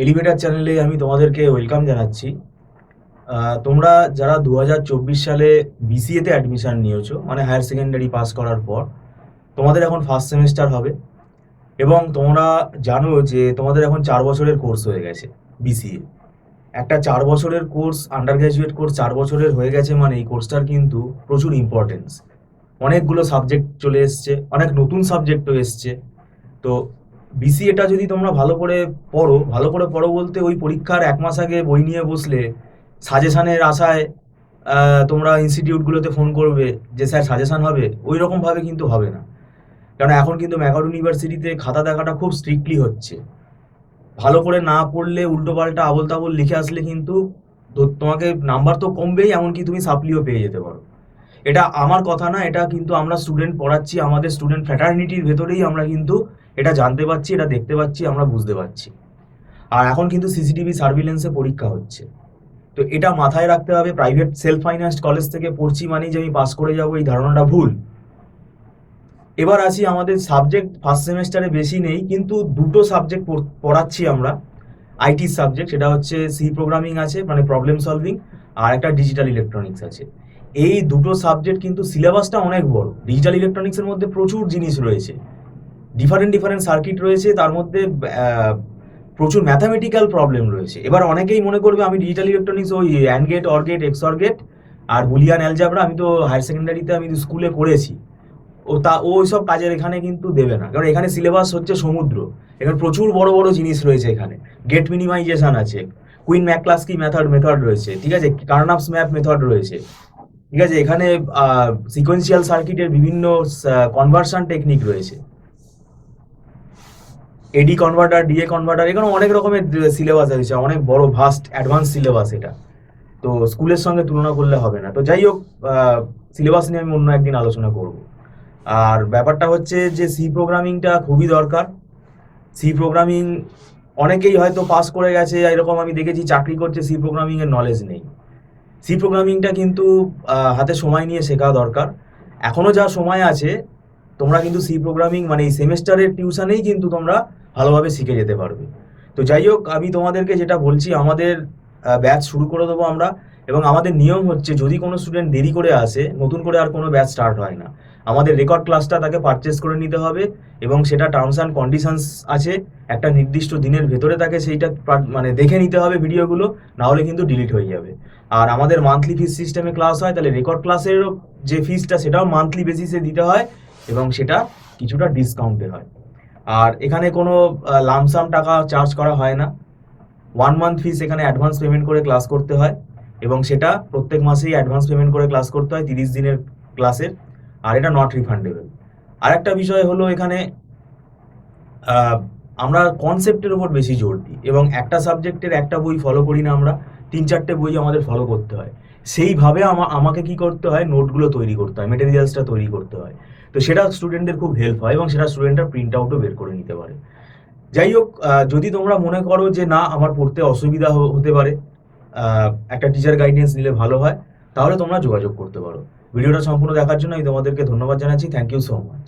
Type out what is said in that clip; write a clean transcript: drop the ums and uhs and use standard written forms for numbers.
Elevator চ্যানেলে আমি তোমাদেরকে ওয়েলকাম জানাচ্ছি। তোমরা যারা 2024 সালে বিসিএতে অ্যাডমিশন নিয়েছো, মানে হায়ার সেকেন্ডারি পাস করার পর তোমাদের এখন ফার্স্ট সেমিস্টার হবে, এবং তোমরা জানো যে তোমাদের এখন 4 বছরের কোর্স হয়ে গেছে বিসিএ। একটা 4 বছরের কোর্স, আন্ডার গ্র্যাজুয়েট কোর্স 4 বছরের হয়ে গেছে, মানে এই কোর্সটার কিন্তু প্রচুর ইম্পর্টেন্স। অনেকগুলো সাবজেক্ট চলে এসছে, অনেক নতুন সাবজেক্টও এসছে। তো বিসিএটা যদি তোমরা ভালো করে পড়ো বলতে ওই পরীক্ষার 1 মাস আগে বই নিয়ে বসলে সাজেশানের আশায় তোমরা ইনস্টিটিউটগুলোতে ফোন করবে যে স্যার সাজেশান হবে, ওই রকমভাবে কিন্তু হবে না। কারণ এখন কিন্তু ম্যাকআউট ইউনিভার্সিটিতে খাতা দেখাটা খুব স্ট্রিক্টলি হচ্ছে। ভালো করে না পড়লে উল্টোপাল্টা আবোল তাবোল লিখে আসলে কিন্তু তোমাকে নাম্বার তো কমবেই, এমনকি তুমি সাপ্লিও পেয়ে যেতে পারো। এটা আমার কথা না, এটা কিন্তু আমরা স্টুডেন্ট পড়াচ্ছি, আমাদের স্টুডেন্ট ফ্র্যাটার্নিটির ভেতরেই আমরা কিন্তু এটা জানতে পারছি, এটা দেখতে পাচ্ছি, আমরা বুঝতে পারছি। আর এখন কিন্তু সিসিটিভি সার্ভিলেন্সে পরীক্ষা হচ্ছে। তো এটা মাথায় রাখতে হবে। প্রাইভেট সেলফ ফাইন্যান্সড কলেজ থেকে পড়ছি মানেই যে আমি পাস করে যাবো, এই ধারণাটা ভুল। এবার আসি, আমাদের সাবজেক্ট ফার্স্ট সেমেস্টারে বেশি নেই, কিন্তু দুটো সাবজেক্ট পড়াচ্ছি আমরা। আইটির সাবজেক্ট, সেটা হচ্ছে সি প্রোগ্রামিং আছে, মানে প্রবলেম সলভিং, আর একটা ডিজিটাল ইলেকট্রনিক্স আছে। এই দুটো সাবজেক্ট কিন্তু সিলেবাসটা অনেক বড়। ডিজিটাল ইলেকট্রনিক্সের মধ্যে প্রচুর জিনিস রয়েছে, ডিফারেন্ট সার্কিট রয়েছে, তার মধ্যে প্রচুর ম্যাথামেটিক্যাল প্রবলেম রয়েছে। এবার অনেকেই মনে করবে আমি ডিজিটাল ইলেকট্রনিক্স ওই AND gate, OR gate, XOR gate আর বুলিয়ান অ্যালজাবরা আমি তো হায়ার সেকেন্ডারিতে আমি তো স্কুলে করেছি, ওই সব কাজের এখানে কিন্তু দেবে না। কারণ এখানে সিলেবাস হচ্ছে সমুদ্র, এখানে প্রচুর বড় বড় জিনিস রয়েছে। এখানে গেট মিনিমাইজেশন আছে, কুইন ম্যাকক্লাস্কি মেথড রয়েছে, ঠিক আছে, কার্নাপস ম্যাপ মেথড রয়েছে, ঠিক আছে, এখানে সিকোয়েন্সিয়াল সার্কিটের বিভিন্ন কনভার্সন টেকনিক রয়েছে, এডি কনভার্টার, ডিএ কনভার্টার, এখানে অনেক রকমের সিলেবাস আছে, অনেক বড় ভাস্ট অ্যাডভান্স সিলেবাস এটা। তো স্কুলের সঙ্গে তুলনা করলে হবে না। তো যাই হোক, সিলেবাস নিয়ে আমি অন্য একদিন আলোচনা করব। আর ব্যাপারটা হচ্ছে যে সি প্রোগ্রামিংটা খুবই দরকার। সি প্রোগ্রামিং অনেকেই হয়তো পাস করে গেছে, এরকম আমি দেখেছি, চাকরি করছে, সি প্রোগ্রামিংয়ের নলেজ নেই। সি প্রোগ্রামিংটা কিন্তু হাতে সময় নিয়ে শেখা দরকার। এখনও যা সময় আছে, তোমরা কিন্তু সি প্রোগ্রামিং মানে এই সেমেস্টারের টিউশনেই কিন্তু তোমরা ভালোভাবে শিখে যেতে পারবে। তো যাই হোক, আমি তোমাদেরকে যেটা বলছি, আমাদের ব্যাচ শুরু করে দেবো আমরা, এবং আমাদের নিয়ম হচ্ছে যদি কোনো স্টুডেন্ট দেরি করে আসে, নতুন করে আর কোনো ব্যাচ স্টার্ট হয় না। আমাদের রেকর্ড ক্লাসটা তাকে পারচেস করে নিতে হবে, এবং সেটা টার্মস অ্যান্ড কন্ডিশনস আছে, একটা নির্দিষ্ট দিনের ভেতরে তাকে সেইটা মানে দেখে নিতে হবে ভিডিওগুলো, না হলে কিন্তু ডিলিট হয়ে যাবে। আর আমাদের মান্থলি ফিস সিস্টেমে ক্লাস হয়, তাহলে রেকর্ড ক্লাসেরও যে ফিসটা সেটাও মান্থলি বেসিসে দিতে হয়, এবং সেটা কিছুটা ডিসকাউন্টে হয়। আর এখানে কোনো লামসাম টাকা চার্জ করা হয় না। 1 মান্থ ফিস এখানে অ্যাডভান্স পেমেন্ট করে ক্লাস করতে হয়, এবং সেটা প্রত্যেক মাসেই অ্যাডভান্স পেমেন্ট করে ক্লাস করতে হয় 30 দিনের ক্লাসের, আর এটা নট রিফান্ডেবল। আর একটা বিষয় হলো, এখানে আমরা কনসেপ্টের উপর বেশি জোর দিই, এবং একটা সাবজেক্টের একটা বই ফলো করি না আমরা, 3-4টে বই আমাদের ফলো করতে হয়। সেইভাবে আমাকে কি করতে হয়, নোটগুলো তৈরি করতে হয়, মেটেরিয়ালসটা তৈরি করতে হয়। তো সেটা স্টুডেন্টদের খুব হেল্প হয়, এবং সেটা স্টুডেন্টরা প্রিন্ট আউটও বের করে নিতে পারে। যাই হোক, যদি তোমরা মনে করো যে না আমার পড়তে অসুবিধা হতে পারে, একটা টিচার গাইডেন্স নিলে ভালো হয়, তাহলে তোমরা যোগাযোগ করতে পারো। ভিডিওটা সম্পূর্ণ দেখার জন্য আমি তোমাদেরকে ধন্যবাদ জানাচ্ছি। Thank you so much.